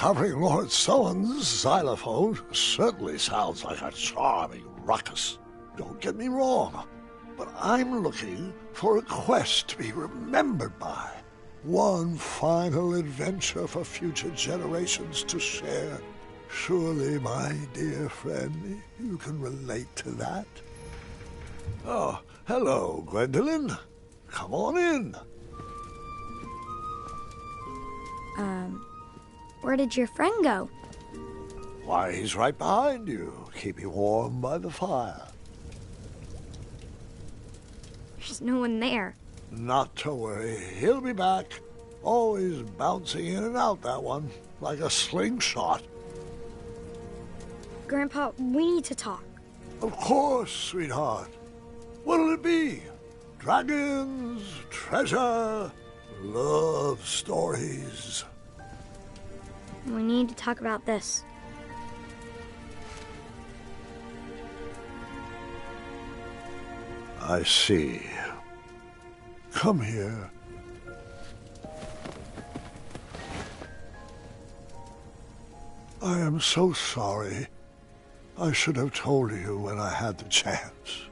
Recovering Lord Sullen's xylophone certainly sounds like a charming ruckus. Don't get me wrong, but I'm looking for a quest to be remembered by. One final adventure for future generations to share. Surely, my dear friend, you can relate to that. Oh, hello, Gwendolyn. Come on in. Where did your friend go? Why, he's right behind you, keeping warm by the fire. There's no one there. Not to worry, he'll be back. Always bouncing in and out, that one, like a slingshot. Grandpa, we need to talk. Of course, sweetheart. What'll it be? Dragons, treasure, love stories. We need to talk about this. I see. Come here. I am so sorry. I should have told you when I had the chance.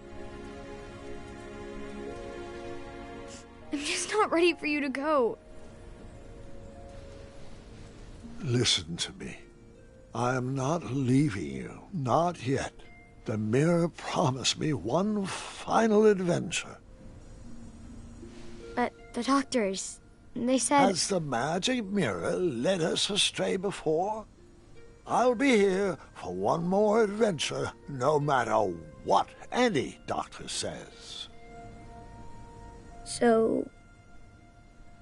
I'm just not ready for you to go. Listen to me. I am not leaving you. Not yet. The mirror promised me one final adventure. But the doctors, they said... Has the magic mirror led us astray before? I'll be here for one more adventure, no matter what any doctor says. So,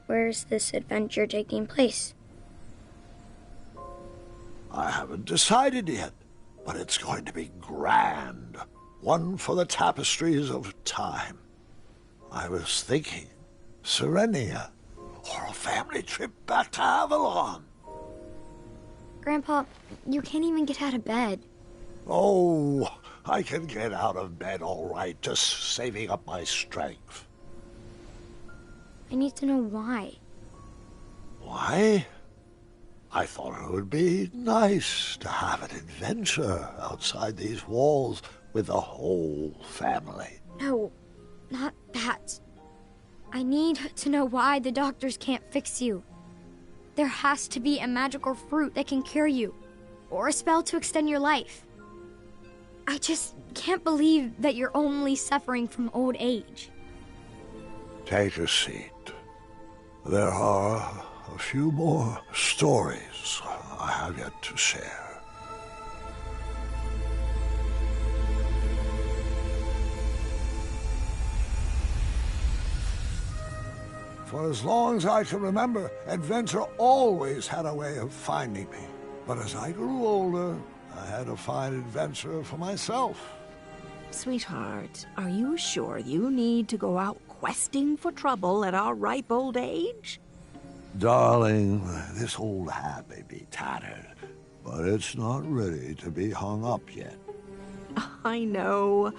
where's this adventure taking place? I haven't decided yet, but it's going to be grand. One for the tapestries of time. I was thinking Serenia, or a family trip back to Avalon. Grandpa, you can't even get out of bed. Oh, I can get out of bed all right, just saving up my strength. I need to know why. Why? I thought it would be nice to have an adventure outside these walls with the whole family. No, not that. I need to know why the doctors can't fix you. There has to be a magical fruit that can cure you, or a spell to extend your life. I just can't believe that you're only suffering from old age. Take a seat. There are a few more stories I have yet to share. For as long as I can remember, adventure always had a way of finding me. But as I grew older, I had to find adventure for myself. Sweetheart, are you sure you need to go out questing for trouble at our ripe old age? Darling, this old hat may be tattered, but it's not ready to be hung up yet. I know.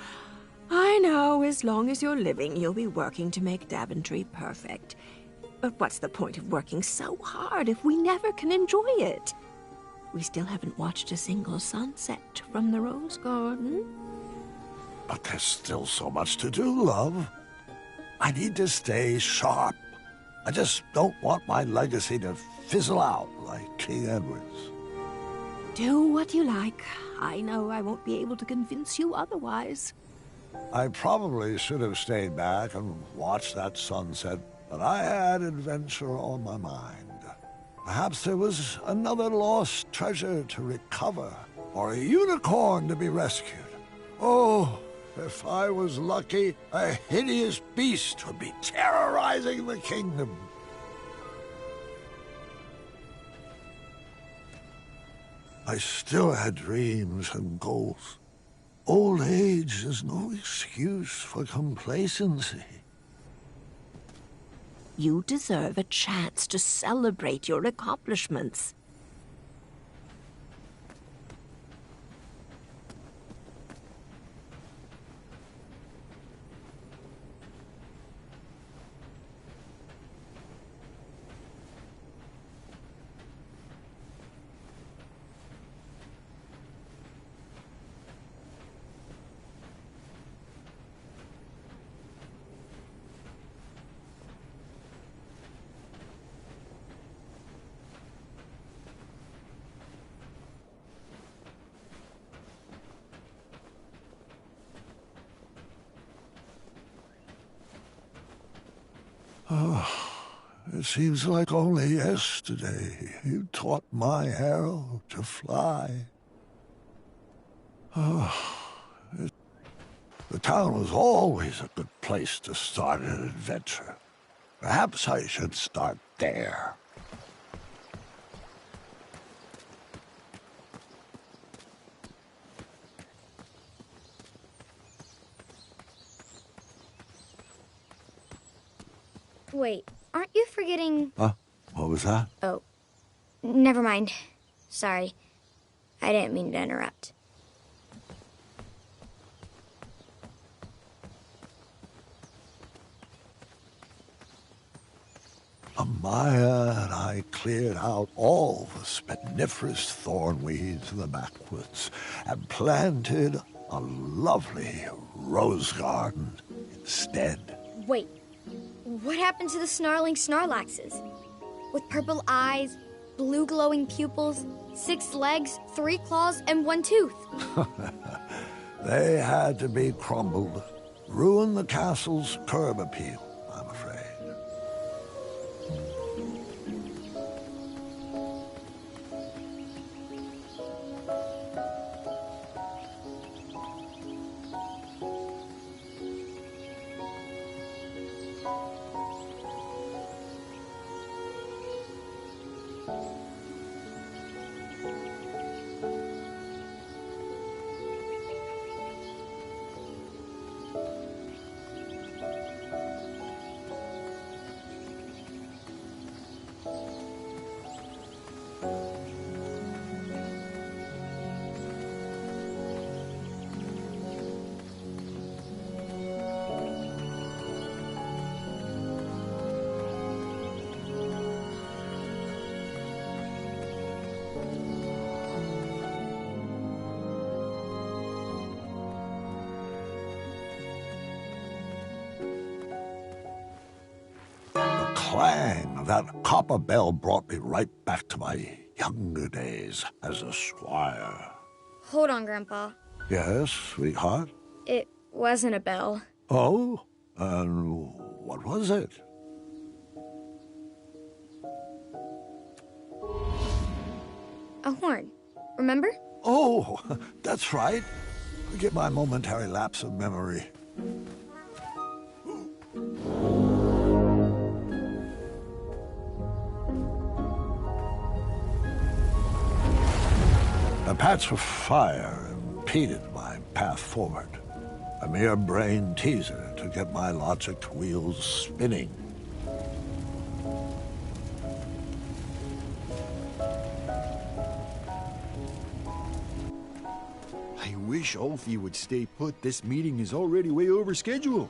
I know. As long as you're living, you'll be working to make Daventry perfect. But what's the point of working so hard if we never can enjoy it? We still haven't watched a single sunset from the Rose Garden. But there's still so much to do, love. I need to stay sharp. I just don't want my legacy to fizzle out like King Edward's. Do what you like. I know I won't be able to convince you otherwise. I probably should have stayed back and watched that sunset, but I had adventure on my mind. Perhaps there was another lost treasure to recover, or a unicorn to be rescued. Oh, if I was lucky, a hideous beast would be terrorizing the kingdom. I still had dreams and goals. Old age is no excuse for complacency. You deserve a chance to celebrate your accomplishments. It seems like only yesterday you taught my arrow to fly. The town was always a good place to start an adventure. Perhaps I should start there. Wait, aren't you forgetting... Huh? What was that? Oh, never mind. Sorry. I didn't mean to interrupt. Amaya and I cleared out all the spiniferous thorn weeds in the backwoods and planted a lovely rose garden instead. Wait, what happened to the snarling Snarlaxes? With purple eyes, blue glowing pupils, 6 legs, 3 claws, and 1 tooth. They had to be crumbled. Ruin the castle's curb appeal, I'm afraid. Clang of that copper bell brought me right back to my younger days as a squire. Hold on, Grandpa. Yes, sweetheart? It wasn't a bell. Oh? And what was it? A horn. Remember? Oh, that's right. Forgive my momentary lapse of memory. A patch of fire impeded my path forward. A mere brain teaser to get my logic wheels spinning. I wish Ulfie would stay put. This meeting is already way over schedule.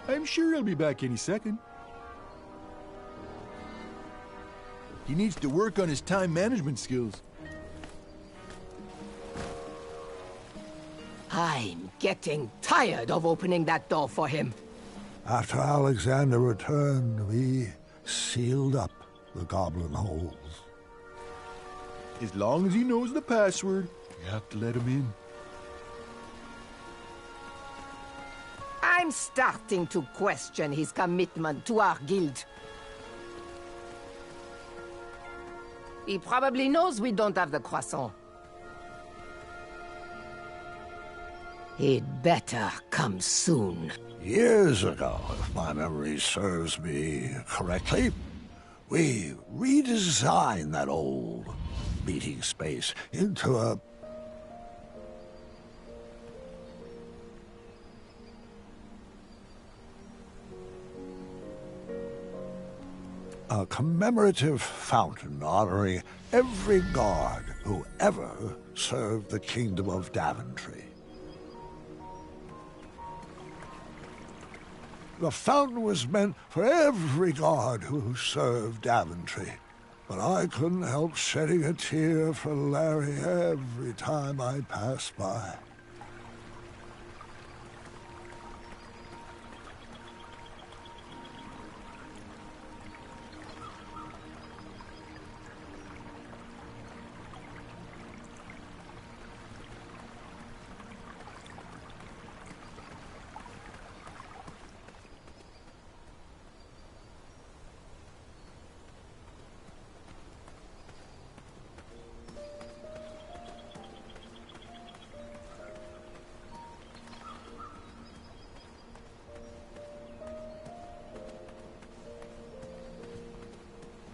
I'm sure he'll be back any second. He needs to work on his time management skills. I'm getting tired of opening that door for him. After Alexander returned, we sealed up the goblin holes. As long as he knows the password, you have to let him in. I'm starting to question his commitment to our guild. He probably knows we don't have the croissant. He'd better come soon. Years ago, if my memory serves me correctly, we redesigned that old meeting space into a commemorative fountain honoring every guard who ever served the Kingdom of Daventry. The fountain was meant for every guard who served Daventry, but I couldn't help shedding a tear for Larry every time I passed by.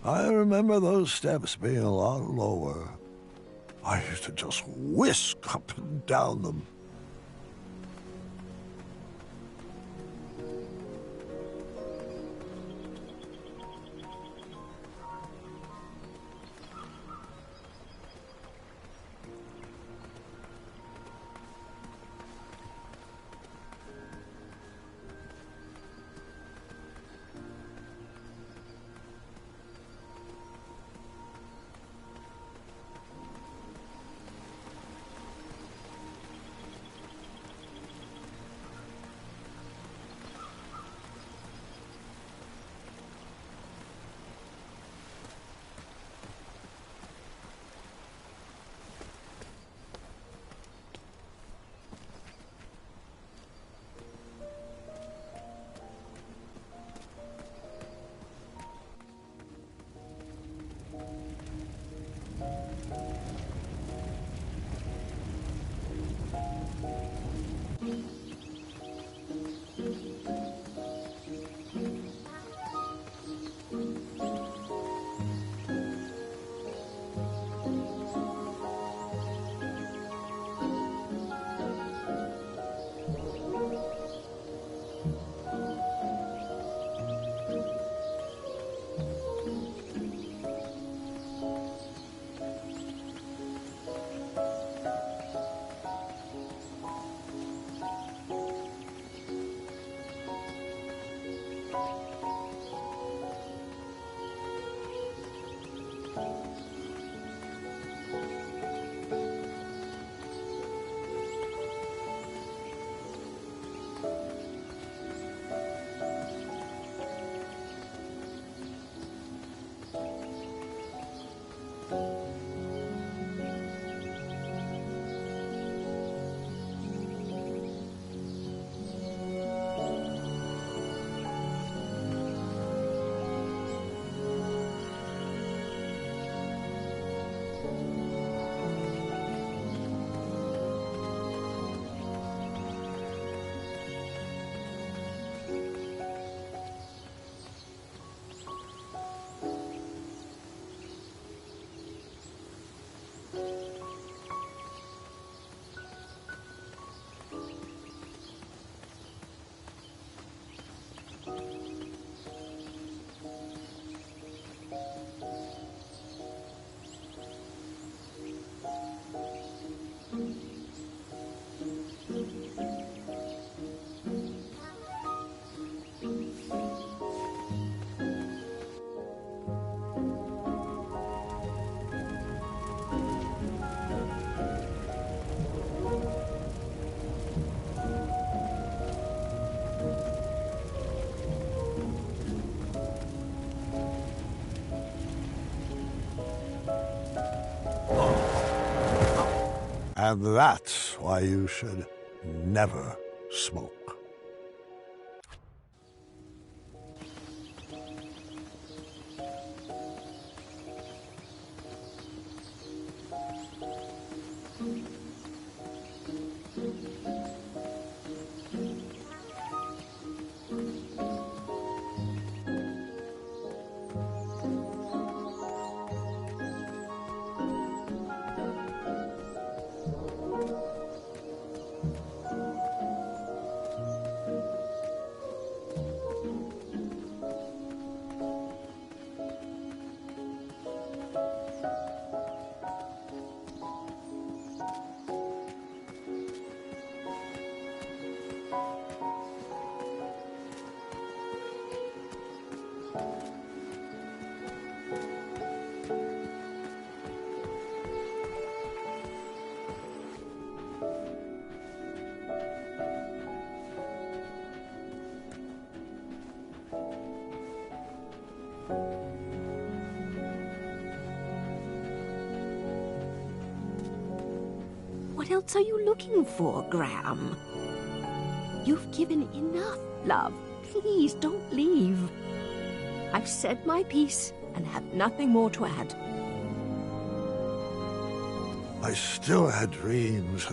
I remember those steps being a lot lower. I used to just whisk up and down them. And that's why you should never smoke. What else are you looking for, Graham? You've given enough, love. Please don't leave. I've said my piece and have nothing more to add. I still had dreams.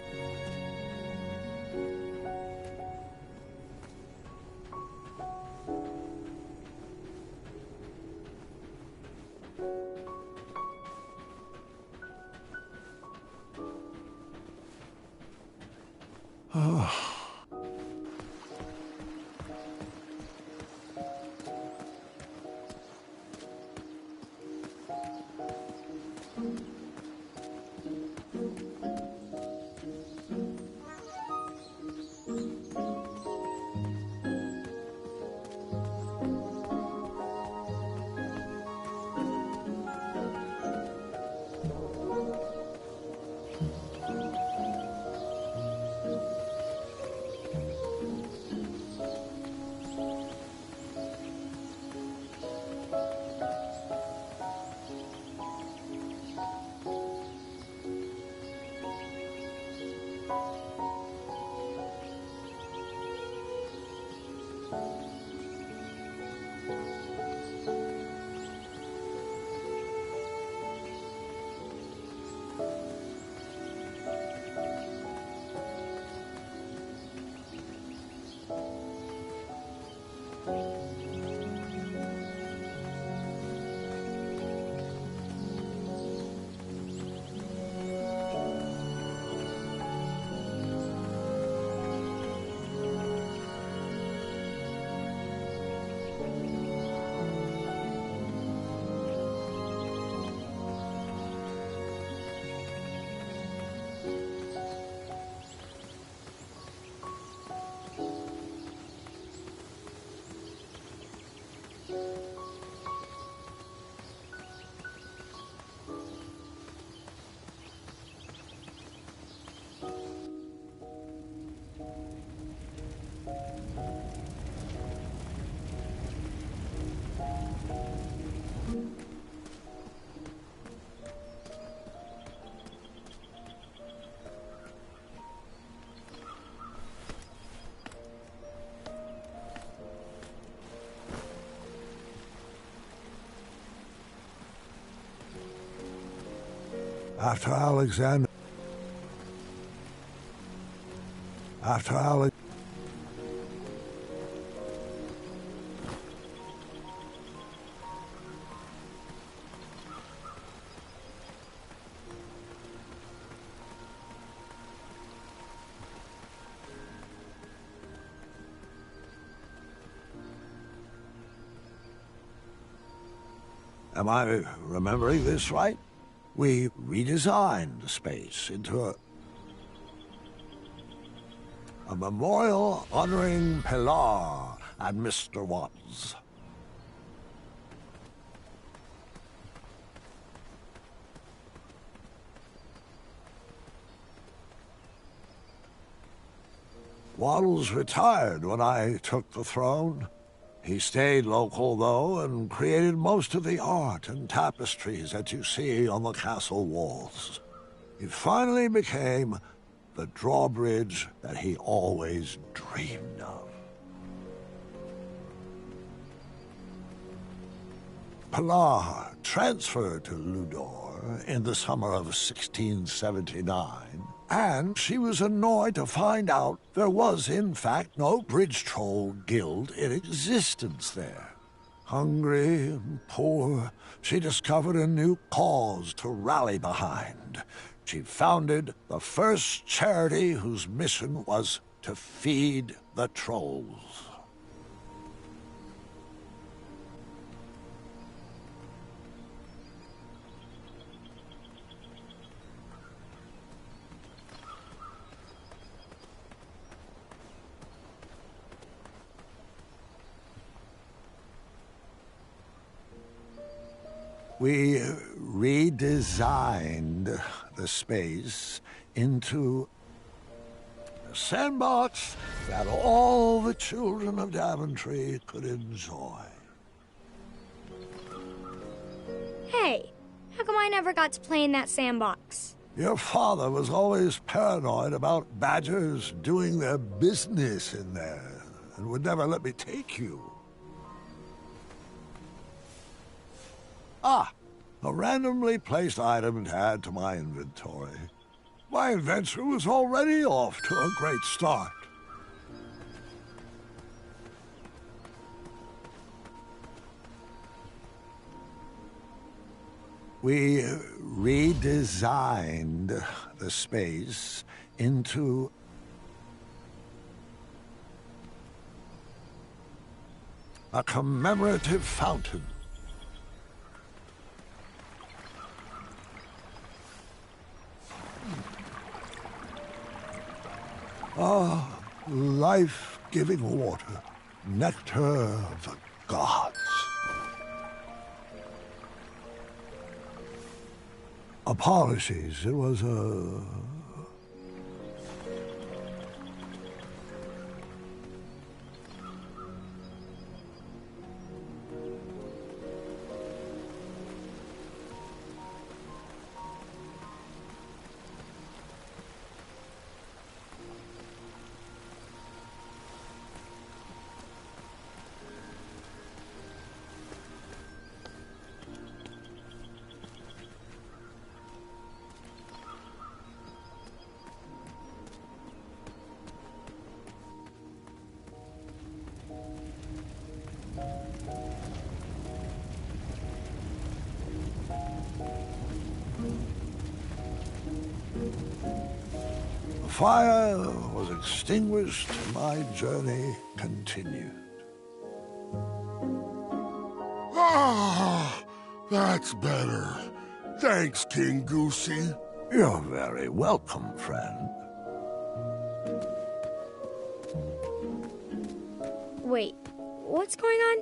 After Alexander... After Alex... Am I remembering this right? We redesigned the space into a memorial honoring Pilar and Mr. Watts. Waddles retired when I took the throne. He stayed local, though, and created most of the art and tapestries that you see on the castle walls. He finally became the drawbridge that he always dreamed of. Pilar transferred to Ludor in the summer of 1679, and she was annoyed to find out there was, in fact, no Bridge Troll Guild in existence there. Hungry and poor, she discovered a new cause to rally behind. She founded the first charity whose mission was to feed the trolls. We redesigned the space into a sandbox that all the children of Daventry could enjoy. Hey, how come I never got to play in that sandbox? Your father was always paranoid about badgers doing their business in there and would never let me take you. Ah, a randomly placed item to add to my inventory. My adventure was already off to a great start. We redesigned the space into a commemorative fountain. Ah, life-giving water, nectar of the gods. Apologies, it was a... The fire was extinguished, and my journey continued. Ah, that's better. Thanks, King Goosey. You're very welcome, friend. Wait, what's going on?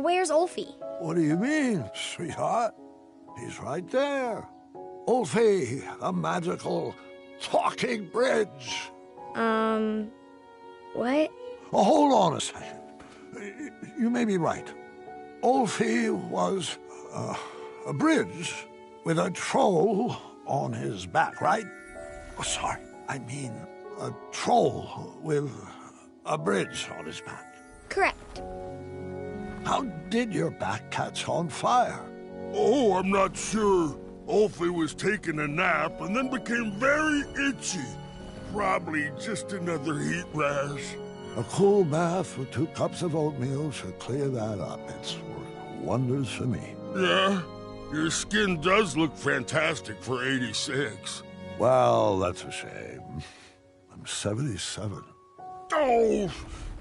Where's Ulfie? What do you mean, sweetheart? He's right there. Ulfie, the magical talking bridge. What? Oh, hold on a second. You may be right. Ulfie was a bridge with a troll on his back, right? Oh, sorry. I mean a troll with a bridge on his back. Correct. How did your back catch on fire? Oh, I'm not sure. Ulfie was taking a nap and then became very itchy. Probably just another heat rash. A cool bath with 2 cups of oatmeal should clear that up. It's worked wonders for me. Yeah, your skin does look fantastic for 86. Well, that's a shame. I'm 77. Oh,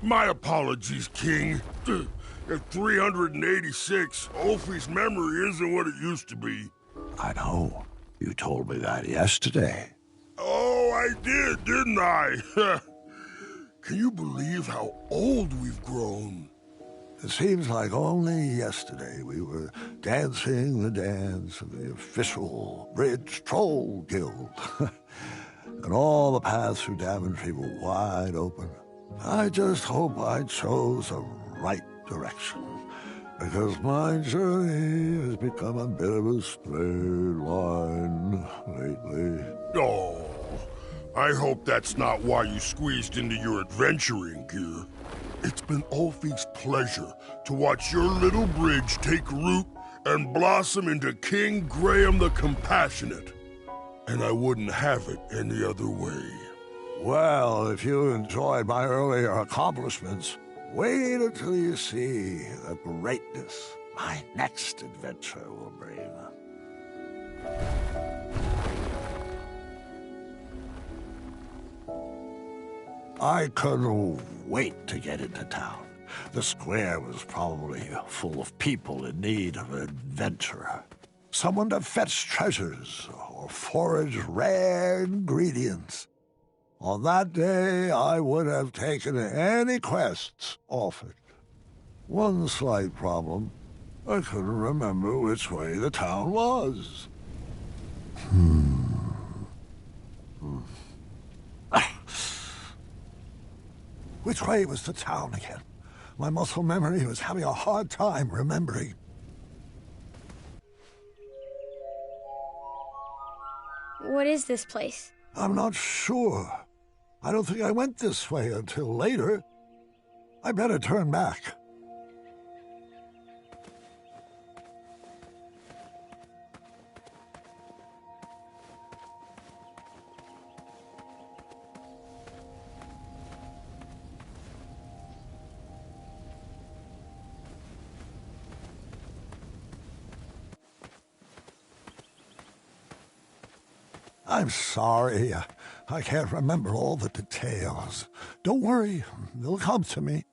my apologies, King. At 386, Ulfie's memory isn't what it used to be. I know. You told me that yesterday. Oh, I did, didn't I? Can you believe how old we've grown? It seems like only yesterday we were dancing the dance of the official Bridge Troll Guild. And all the paths through Daventry were wide open. I just hope I chose the right direction, because my journey has become a bit of a straight line lately. Oh, I hope that's not why you squeezed into your adventuring gear. It's been Ulfie's pleasure to watch your little bridge take root and blossom into King Graham the Compassionate. And I wouldn't have it any other way. Well, if you enjoyed my earlier accomplishments, wait until you see the greatness my next adventure will bring. I couldn't wait to get into town. The square was probably full of people in need of an adventurer. Someone to fetch treasures or forage rare ingredients. On that day, I would have taken any quests offered. One slight problem. I couldn't remember which way the town was. Which way was the town again? My muscle memory was having a hard time remembering. What is this place? I'm not sure. I don't think I went this way until later. I better turn back. I'm sorry. I can't remember all the details. Don't worry, they'll come to me.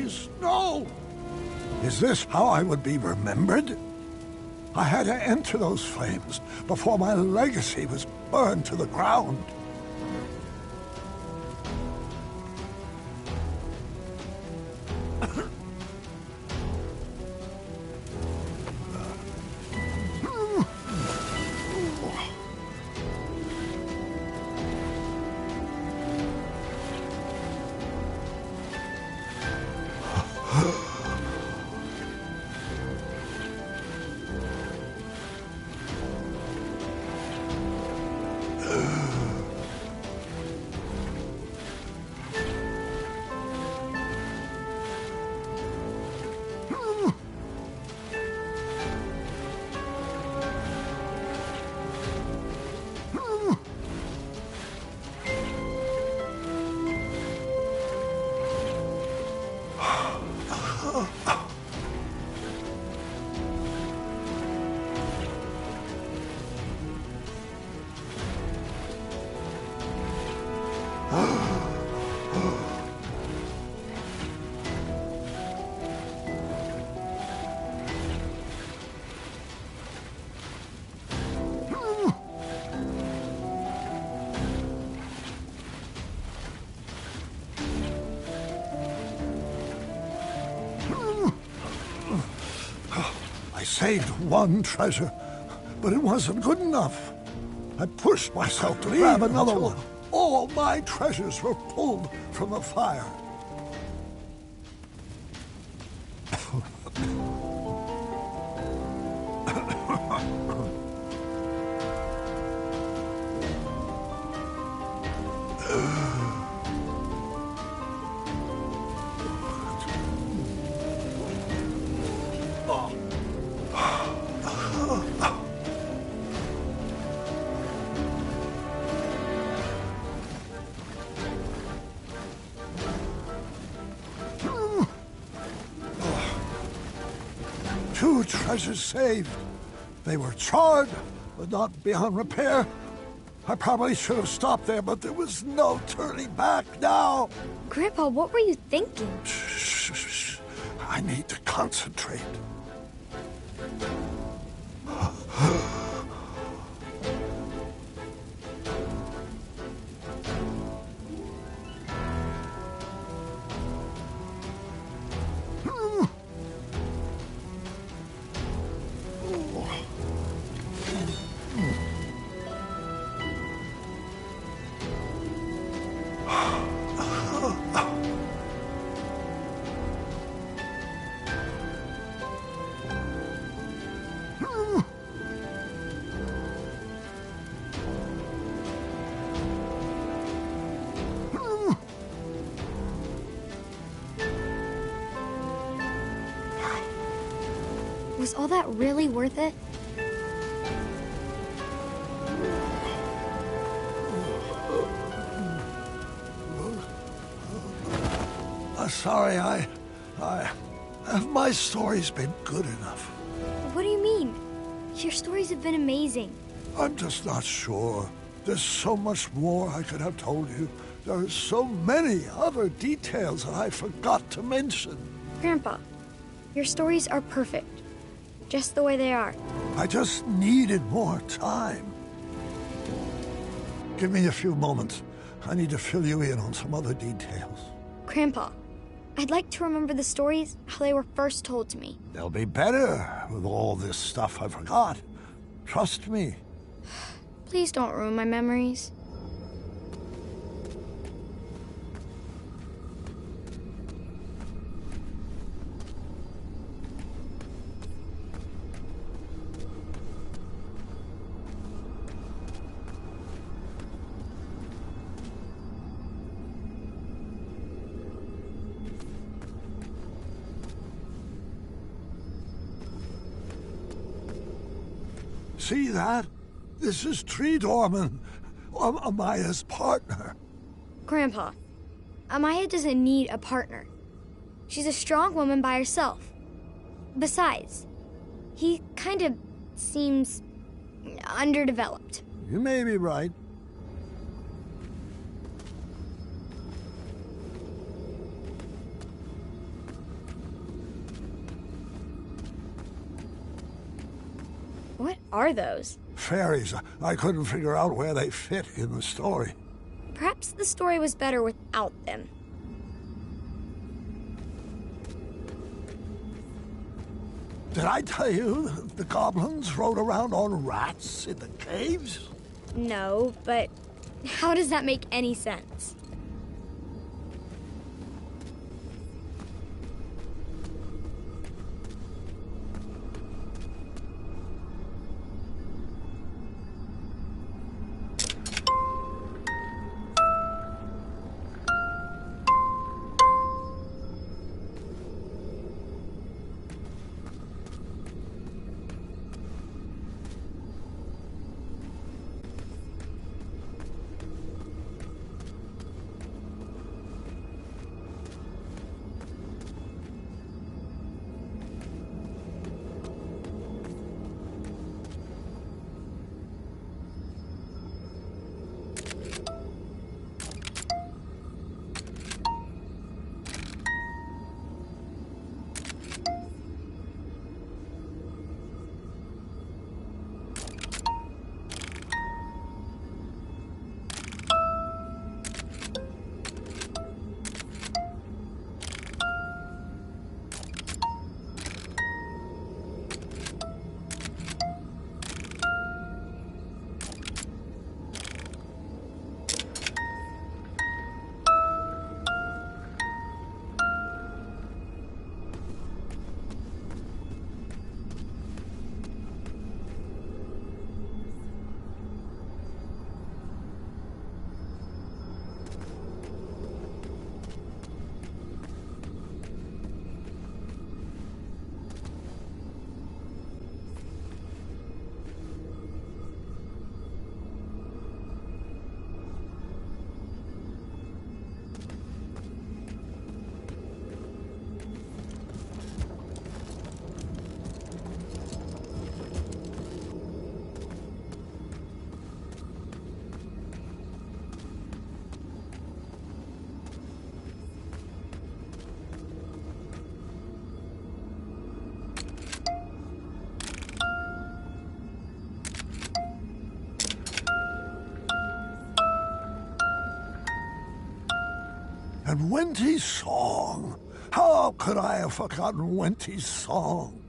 please, no! Is this how I would be remembered? I had to enter those flames before my legacy was burned to the ground. I saved one treasure, but it wasn't good enough. I pushed myself to grab another one. All my treasures were pulled from the fire. Two treasures saved. They were charred, but not beyond repair. I probably should have stopped there, but there was no turning back now. Grandpa, what were you thinking? Shh. I need to concentrate. Was all that really worth it? Sorry, have my stories been good enough? What do you mean? Your stories have been amazing. I'm just not sure. There's so much more I could have told you. There are so many other details that I forgot to mention. Grandpa, your stories are perfect. Just the way they are. I just needed more time. Give me a few moments. I need to fill you in on some other details. Grandpa, I'd like to remember the stories how they were first told to me. They'll be better with all this stuff I forgot. Trust me. Please don't ruin my memories. See that? This is Tree Dorman, Amaya's partner. Grandpa, Amaya doesn't need a partner. She's a strong woman by herself. Besides, he kind of seems underdeveloped. You may be right. are those? Fairies. I couldn't figure out where they fit in the story. Perhaps the story was better without them. Did I tell you that the goblins rode around on rats in the caves? No, but how does that make any sense? And Wenty's song. How could I have forgotten Wenty's song?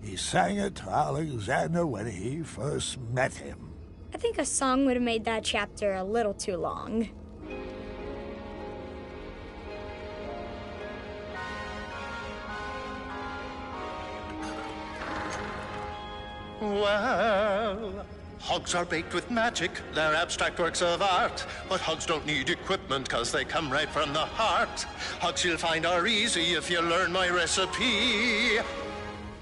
He sang it to Alexander when he first met him. I think a song would have made that chapter a little too long. Well, hogs are baked with magic, they're abstract works of art. But hogs don't need equipment, cause they come right from the heart. Hogs you'll find are easy if you learn my recipe.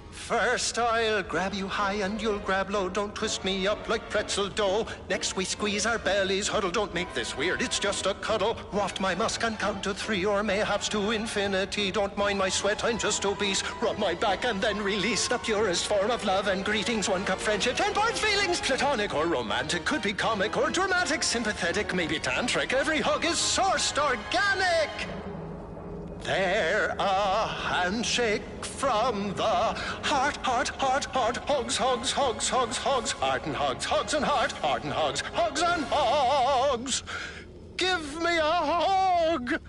First I'll grab you high and you'll grab low. Don't twist me up like pretzel dough. Next we squeeze our bellies, huddle. Don't make this weird, it's just a cuddle. Waft my musk and count to 3 or mayhaps to infinity. Don't mind my sweat, I'm just obese. Rub my back and then release the purest form of love and greetings. 1 cup friendship, 10 points feelings. Platonic or romantic, could be comic or dramatic. Sympathetic, maybe tantric. Every hug is sourced organic. They're a handshake from the heart, heart, heart, heart. Hogs, hogs, hogs, hogs, hogs. Heart and hogs, hogs and heart. Heart and hogs, hogs and hogs. Give me a hug.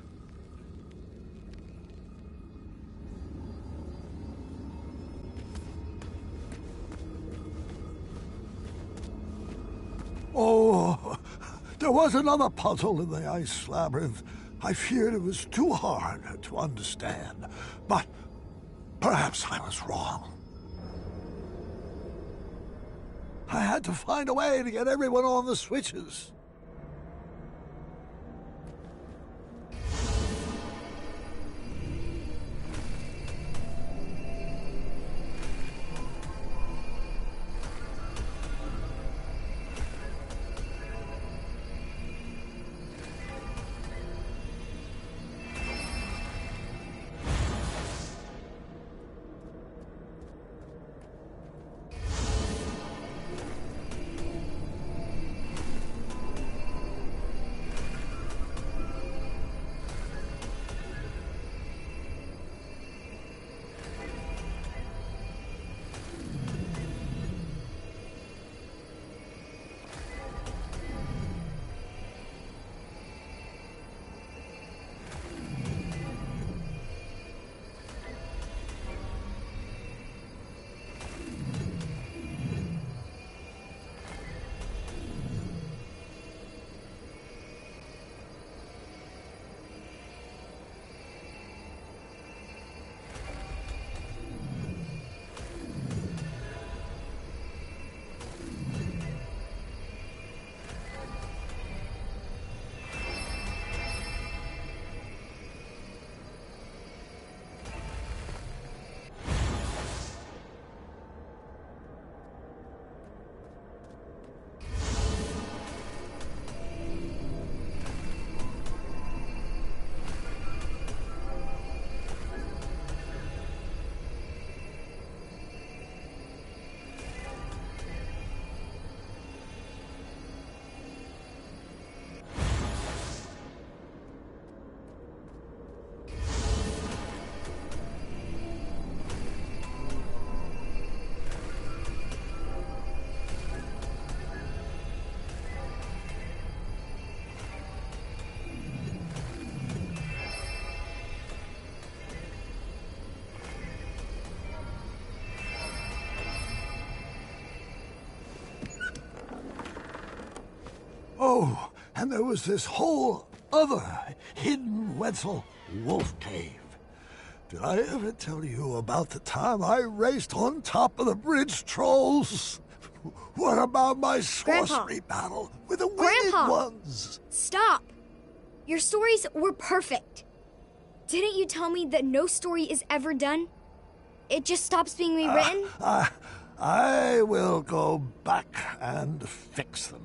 Oh, there was another puzzle in the ice labyrinth. I feared it was too hard to understand, but perhaps I was wrong. I had to find a way to get everyone on the switches. Oh, and there was this whole other hidden Wetzel wolf cave. Did I ever tell you about the time I raced on top of the bridge trolls? What about my sorcery battle with the winged ones? Stop! Your stories were perfect. Didn't you tell me that no story is ever done? It just stops being rewritten? I will go back and fix them.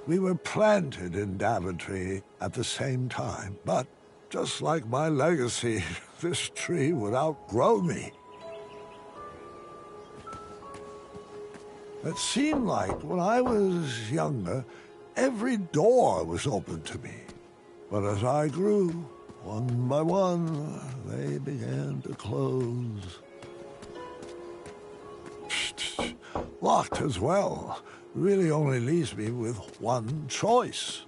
We were planted in Daventry at the same time, but just like my legacy, this tree would outgrow me. It seemed like when I was younger, every door was open to me. But as I grew, one by one, they began to close. Locked as well. Really only leaves me with one choice.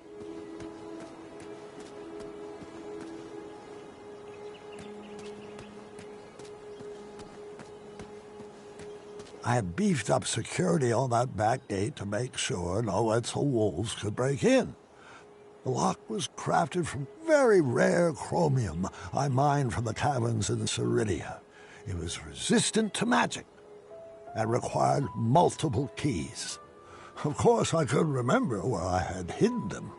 I had beefed up security on that back gate to make sure no Wetzel wolves could break in. The lock was crafted from very rare chromium I mined from the caverns in Ceridia. It was resistant to magic and required multiple keys. Of course, I couldn't remember where I had hidden them.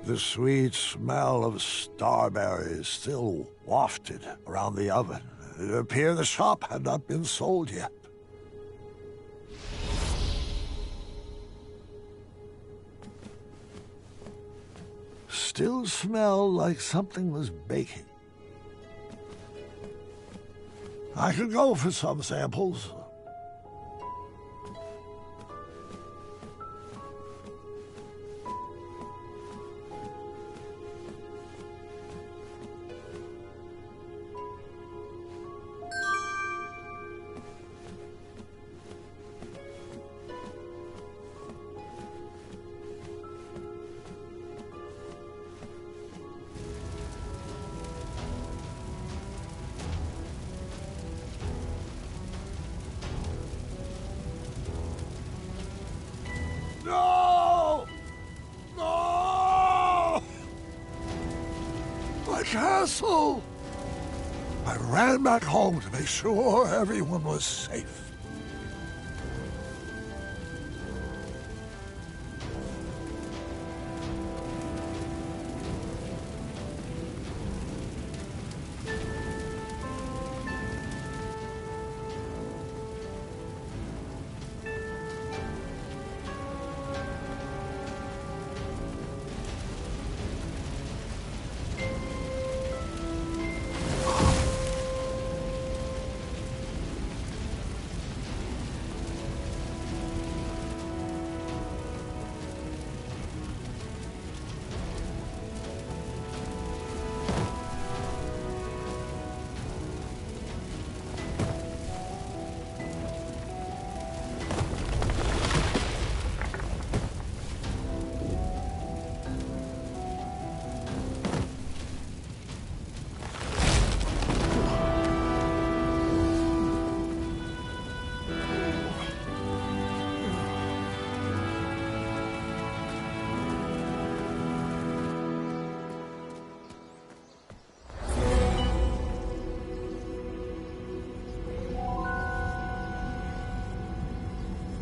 The sweet smell of starberries still wafted around the oven. It appeared the shop had not been sold yet. Still smelled like something was baking. I could go for some samples. No! No! My castle! I ran back home to make sure everyone was safe.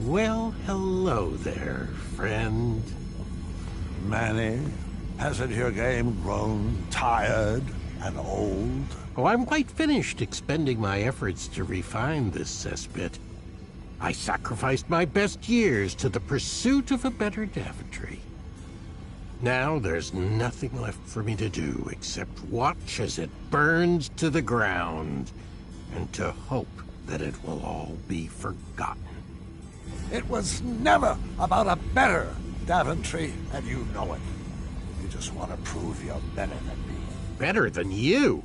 Well, hello there, friend. Manny, hasn't your game grown tired and old? Oh, I'm quite finished expending my efforts to refine this cesspit. I sacrificed my best years to the pursuit of a better Daventry. Now there's nothing left for me to do except watch as it burns to the ground and to hope that it will all be forgotten. It was never about a better Daventry, and you know it. You just want to prove you're better than me. Better than you?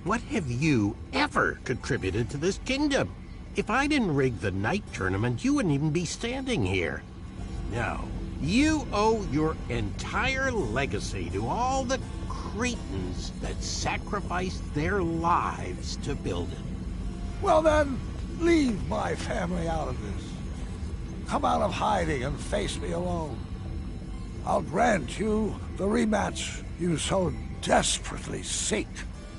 What have you ever contributed to this kingdom? If I didn't rig the night tournament, you wouldn't even be standing here. No, you owe your entire legacy to all the Cretans that sacrificed their lives to build it. Well then, leave my family out of this. Come out of hiding and face me alone. I'll grant you the rematch you so desperately seek.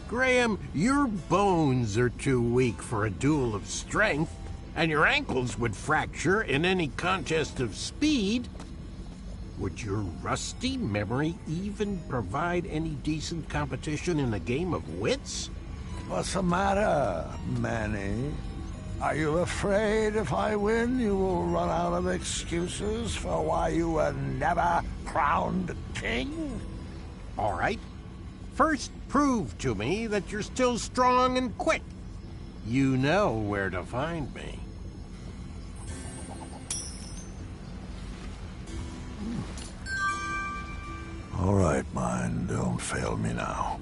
Graham, your bones are too weak for a duel of strength, and your ankles would fracture in any contest of speed. Would your rusty memory even provide any decent competition in a game of wits? What's the matter, Manny? Are you afraid if I win you will run out of excuses for why you were never crowned king? All right. First, prove to me that you're still strong and quick. You know where to find me. All right, mine, don't fail me now.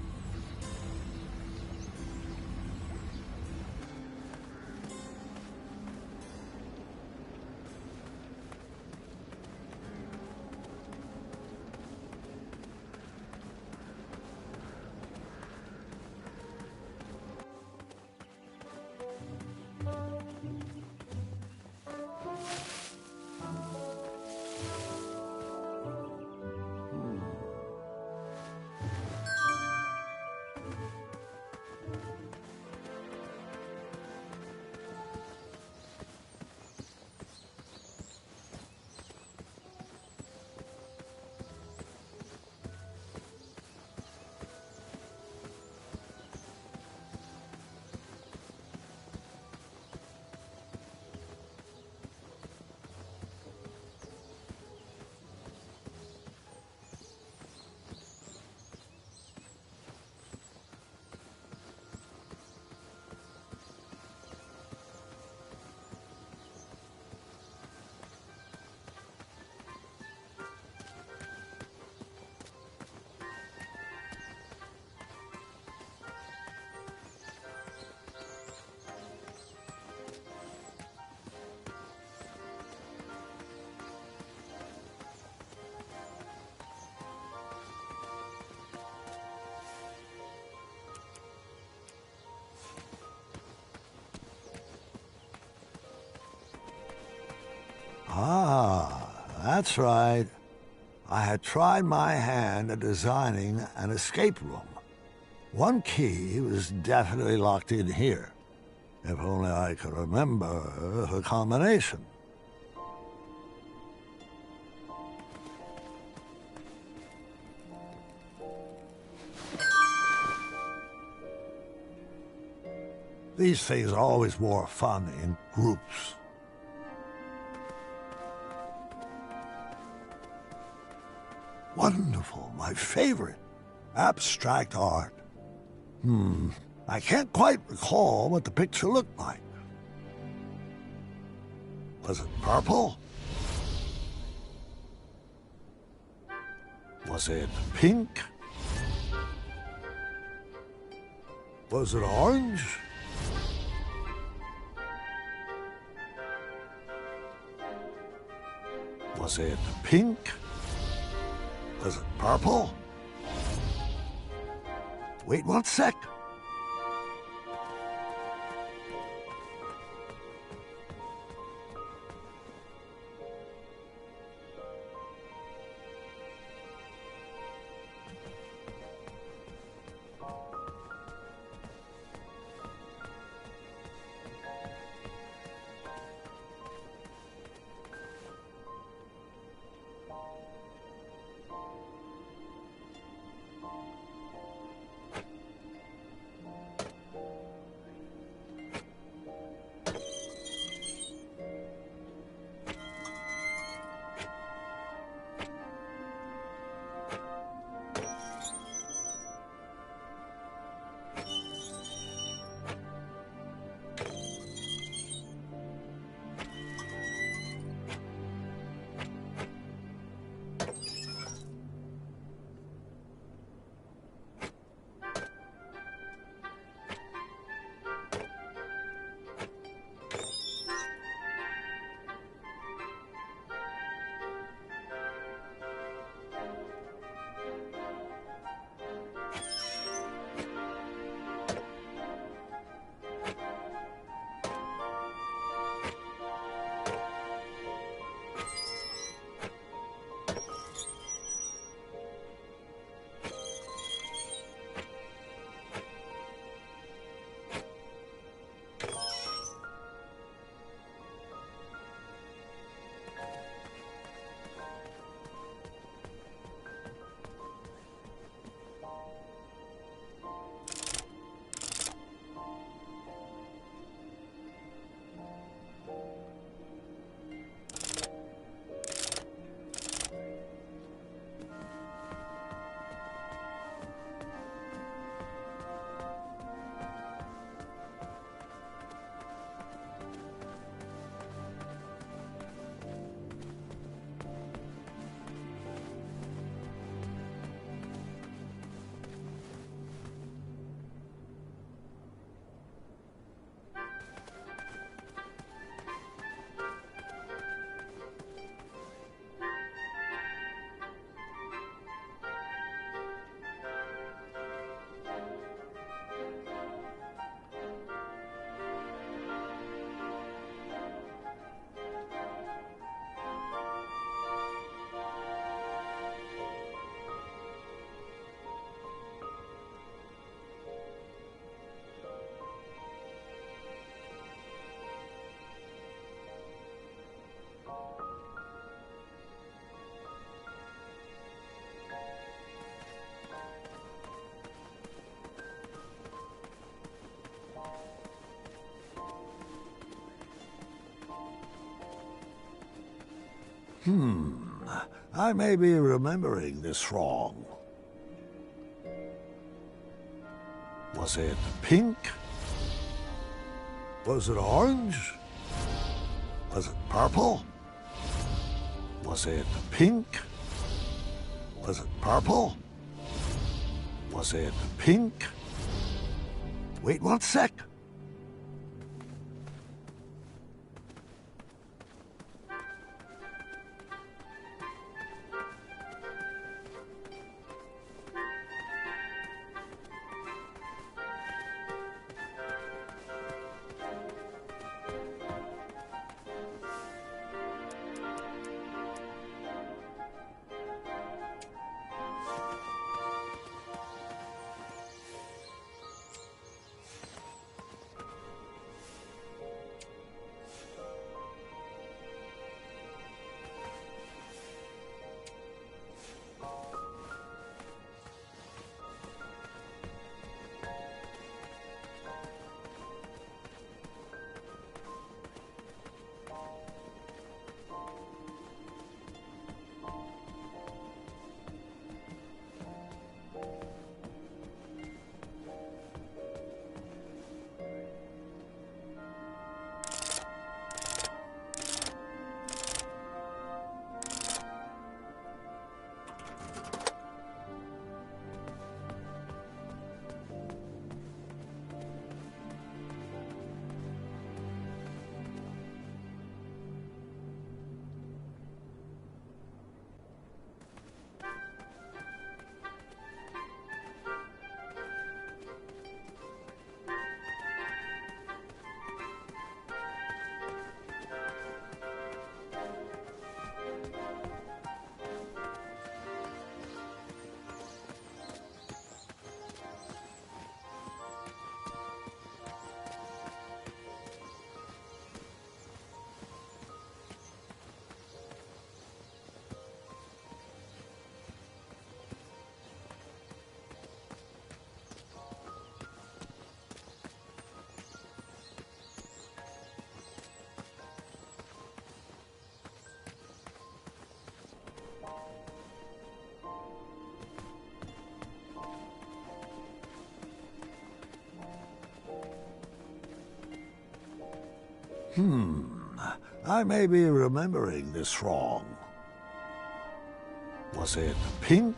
Ah, that's right. I had tried my hand at designing an escape room. One key was definitely locked in here. If only I could remember the combination. These things are always more fun in groups. Wonderful, my favorite. Abstract art. I can't quite recall what the picture looked like. Was it purple? Was it pink? Was it orange? Was it pink? Was it purple? Wait 1 sec. I may be remembering this wrong. Was it pink? Was it orange? Was it purple? Was it pink? Was it purple? Was it pink? Wait 1 sec. I may be remembering this wrong. Was it pink?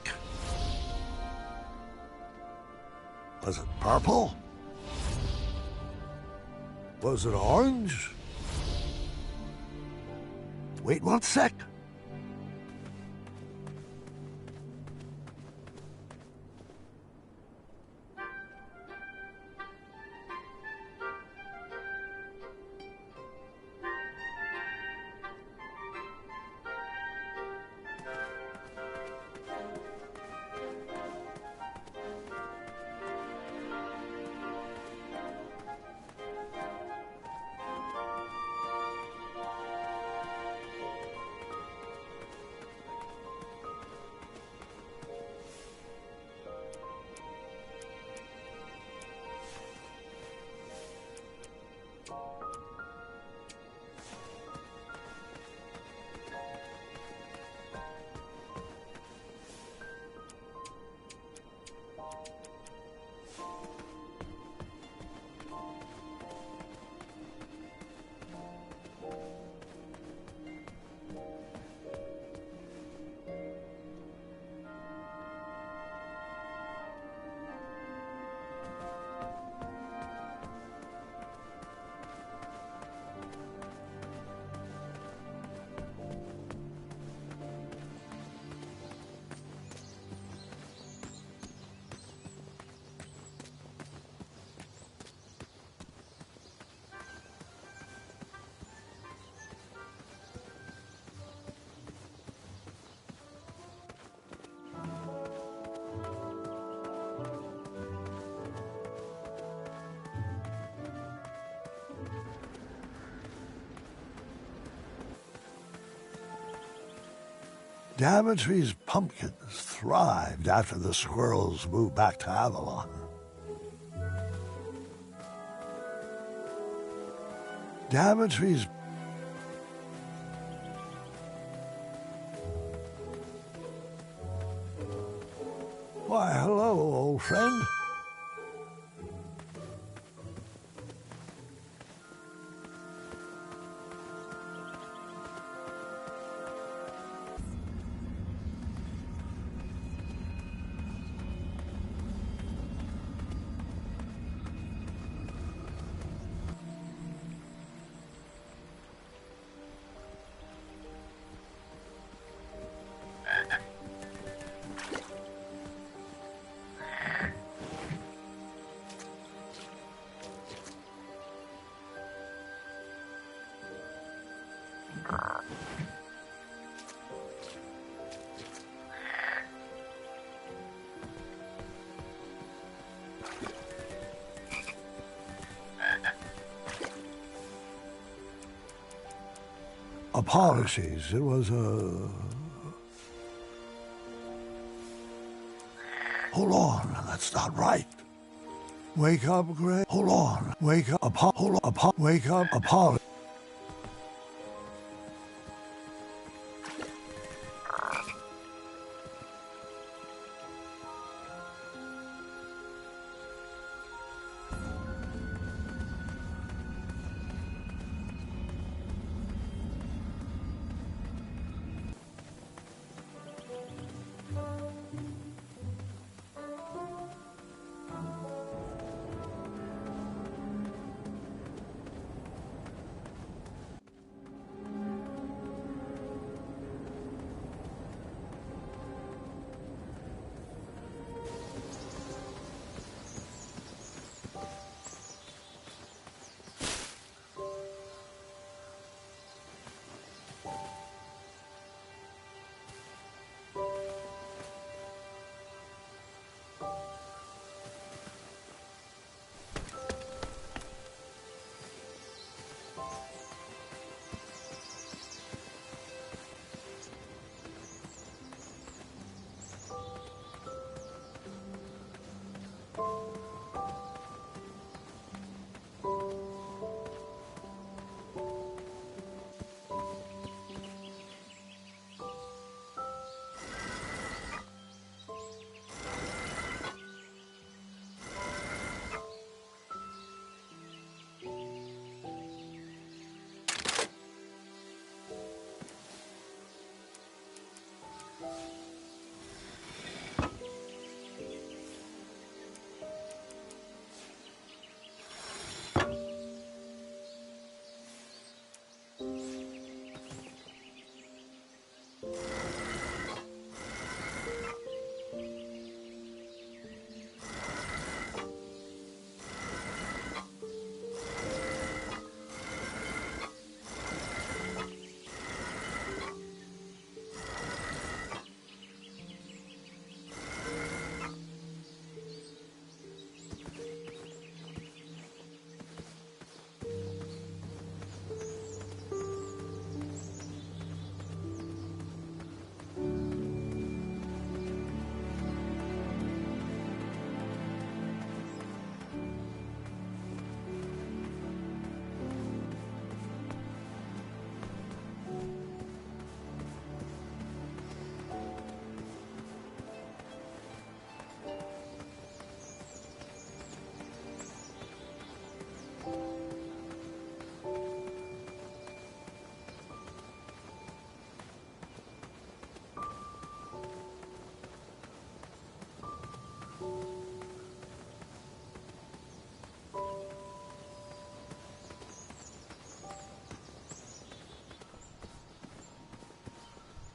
Was it purple? Was it orange? Wait 1 sec. Daventry's pumpkins thrived after the squirrels moved back to Avalon. Why, hello, old friend. Apologies, it was Hold on, that's not right. Wake up, Gray. Hold on, wake up, wake up, apologies.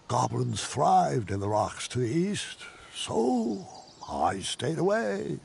Goblins thrived in the rocks to the east, so I stayed away.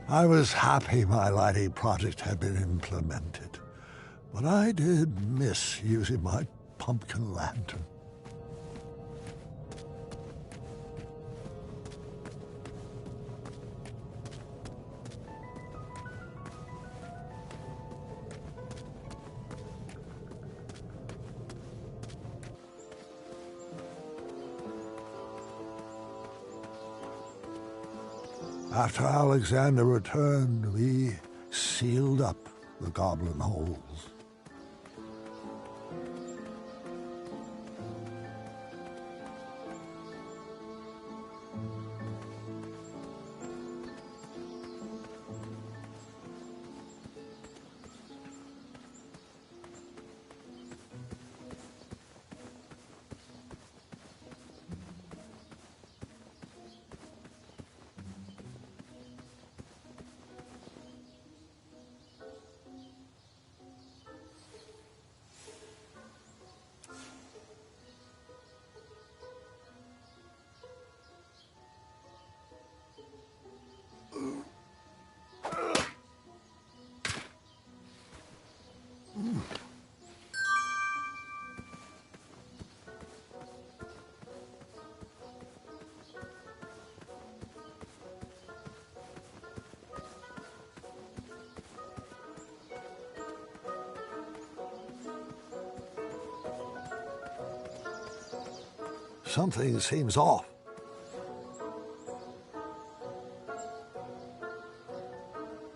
I was happy my lighting project had been implemented, but I did miss using my pumpkin lantern. After Alexander returned, we sealed up the goblin holes. Something seems off.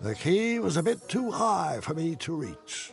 The key was a bit too high for me to reach.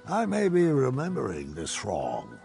I may be remembering this wrong.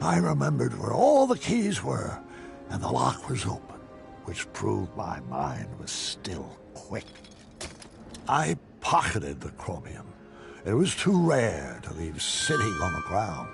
I remembered where all the keys were, and the lock was open, which proved my mind was still quick. I pocketed the chromium. It was too rare to leave sitting on the ground.